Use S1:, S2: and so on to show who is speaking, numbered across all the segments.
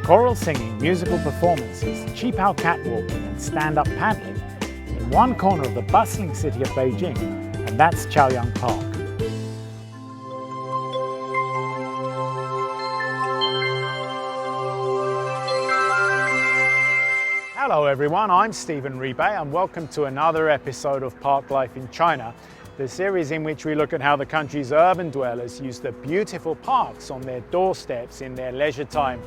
S1: choral singing, musical performances, Qipao catwalking and stand-up paddling in one corner of the bustling city of Beijing, and that's Chaoyang Park. Hello everyone, I'm Stephen Rebay and welcome to another episode of Park Life in China, the series in which we look at how the country's urban dwellers use the beautiful parks on their doorsteps in their leisure time.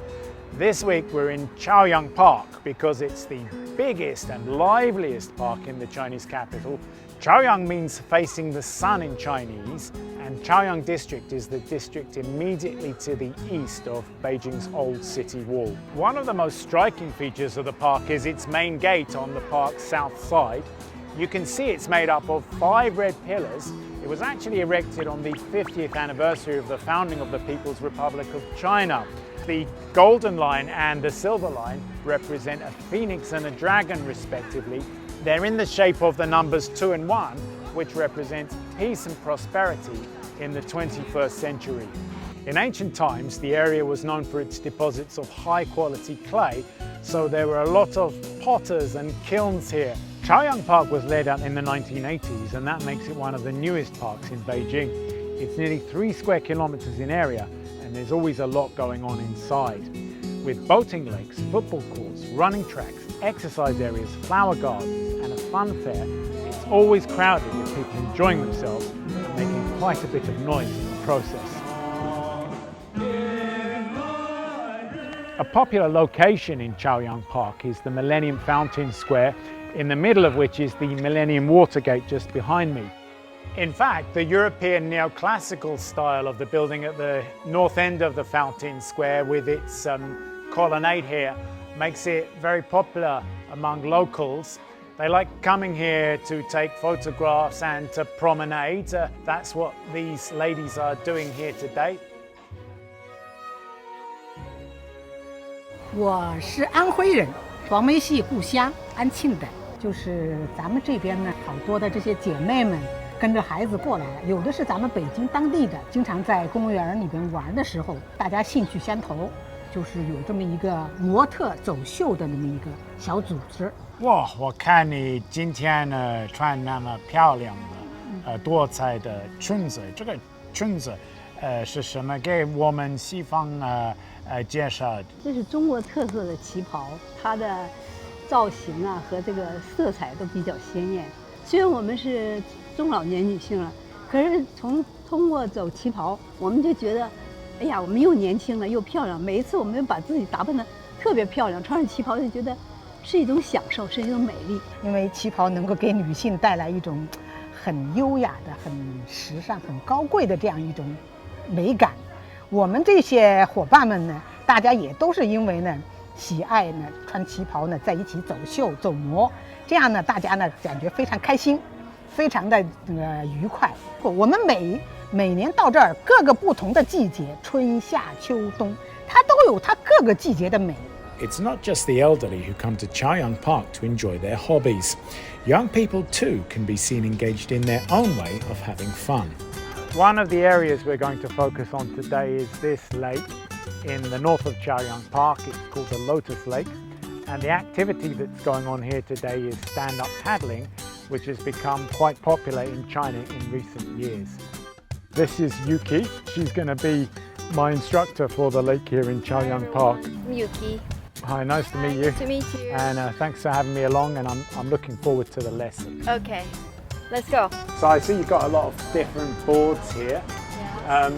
S1: This week we're in Chaoyang Park because it's the biggest and liveliest park in the Chinese capital. Chaoyang means facing the sun in Chinese, and Chaoyang district is the district immediately to the east of Beijing's old city wall. One of the most striking features of the park is its main gate on the park's south side. You can see it's made up of 5 red pillars. It was actually erected on the 50th anniversary of the founding of the People's Republic of China. The golden line and the silver line represent a phoenix and a dragon respectively. They're in the shape of the numbers 2 and 1, which represent peace and prosperity in the 21st century. In ancient times, the area was known for its deposits of high quality clay, so there were a lot of potters and kilns here. Chaoyang Park was laid out in the 1980s, and that makes it one of the newest parks in Beijing. It's nearly 3 square kilometers in area, and there's always a lot going on inside. With boating lakes, football courts, running tracks, exercise areas, flower gardens, and a fun fair, it's always crowded with people enjoying themselves and making quite a bit of noise in the process. A popular location in Chaoyang Park is the Millennium Fountain Square, in the middle of which is the Millennium Water Gate just behind me. In fact, the European neoclassical style of the building at the north end of the Fountain Square with its colonnade here makes it very popular among locals. They like coming here to take photographs and to promenade. That's what these ladies are doing here today.
S2: 我是安徽人，黄梅戏故乡安庆的，就是咱们这边呢，好多的这些姐妹们跟着孩子过来，有的是咱们北京当地的，经常在公园里边玩的时候，大家兴趣相投，就是有这么一个模特走秀的那么一个小组织。
S1: 哇，我看你今天呢穿那么漂亮的多彩的裙子，这个裙子是什么？给我们西方介绍。
S3: 这是中国特色的旗袍，它的造型啊和这个色彩都比较鲜艳。虽然我们是中老年女性了，可是通过走旗袍，我们就觉得，哎呀，我们又年轻了又漂亮。每一次我们把自己打扮得特别漂亮，穿上旗袍就觉得是一种享受，是一种美丽。
S2: 因为旗袍能够给女性带来一种很优雅的、很时尚、很高贵的这样一种美感。我们这些伙伴们呢，大家也都是因为呢喜爱呢穿旗袍呢，在一起走秀走模，这样呢大家呢感觉非常开心，非常的愉快。我们每年到这儿各个不同的季节，春夏秋冬，它都有它各个季节的美。
S1: It's not just the elderly who come to Chaoyang Park to enjoy their hobbies. Young people too can be seen engaged in their own way of having fun. One of the areas we're going to focus on today is this lake in the north of Chaoyang Park. It's called the Lotus Lake, and the activity that's going on here today is stand-up paddling, which has become quite popular in China in recent years. This is Yuki. She's going to be my instructor for the lake here in Chaoyang Park.
S4: I'm Yuki.
S1: Hi, nice to meet you.
S4: Nice to meet you.
S1: And thanks for having me along, and I'm looking forward to the lesson.
S4: Okay, let's go.
S1: So I see you've got a lot of different boards here.
S4: Yeah.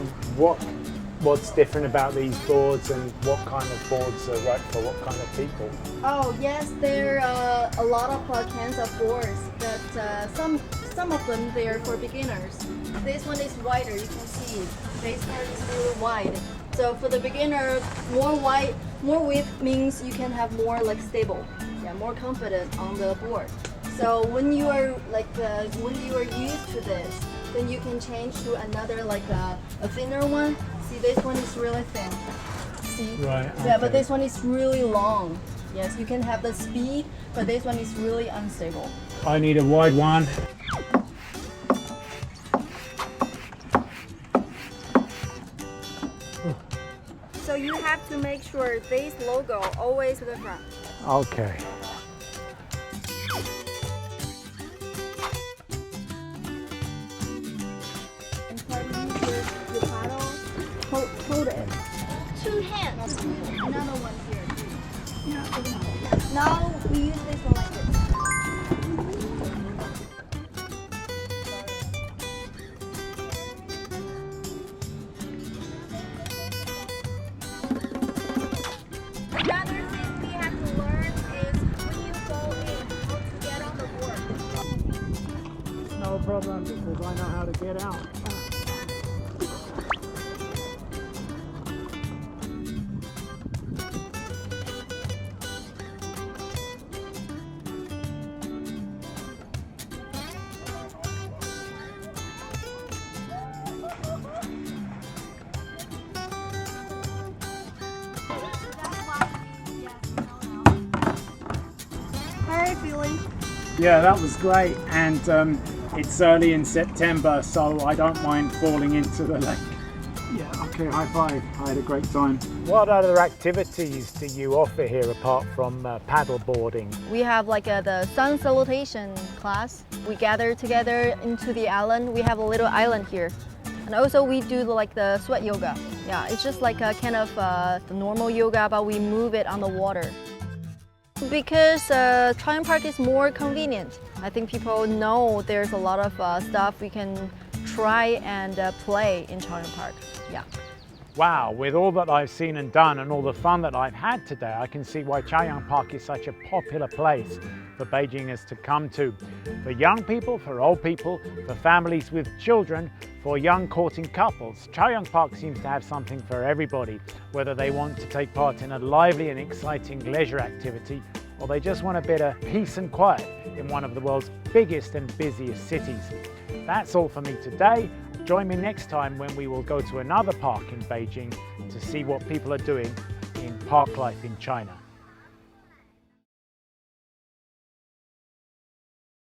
S1: What's different about these boards, and what kind of boards are right for what kind of people?
S4: Oh yes, there are a lot of kinds of boards, but some of them they're for beginners. This one is wider, you can see. This part is really wide. So for the beginner, more width means you can have more like stable, more confident on the board. So when you are used to this, then you can change to another like a thinner one. See, this one is really thin. See?
S1: Right.
S4: Yeah,
S1: okay.
S4: but this one is really long. Yes, you can have the speed, but this one is really unstable.
S1: I need a wide one.
S4: So you have to make sure this logo always the front.
S1: Okay.
S4: And try to use your paddle. Hold it. 2 hands. Another one here. Now we use this one like this. Another thing we have to learn is when you go in, how to get on the board.
S1: No problem, because I know how to get out.
S4: How are you feeling?
S1: Yeah, that was great, and it's early in September, so I don't mind falling into the lake. Yeah, okay, high five. I had a great time. What other activities do you offer here apart from paddle boarding?
S5: We have like the sun salutation class. We gather together into the island. We have a little island here. And also we do like the sweat yoga. Yeah, it's just like a kind of the normal yoga, but we move it on the water. Because Chaoyang Park is more convenient. I think people know there's a lot of stuff we can try and play in Chaoyang Park. Yeah.
S1: Wow, with all that I've seen and done and all the fun that I've had today, I can see why Chaoyang Park is such a popular place for Beijingers to come to. For young people, for old people, for families with children, for young courting couples, Chaoyang Park seems to have something for everybody, whether they want to take part in a lively and exciting leisure activity or they just want a bit of peace and quiet in one of the world's biggest and busiest cities. That's all for me today. Join me next time when we will go to another park in Beijing to see what people are doing in park life in China.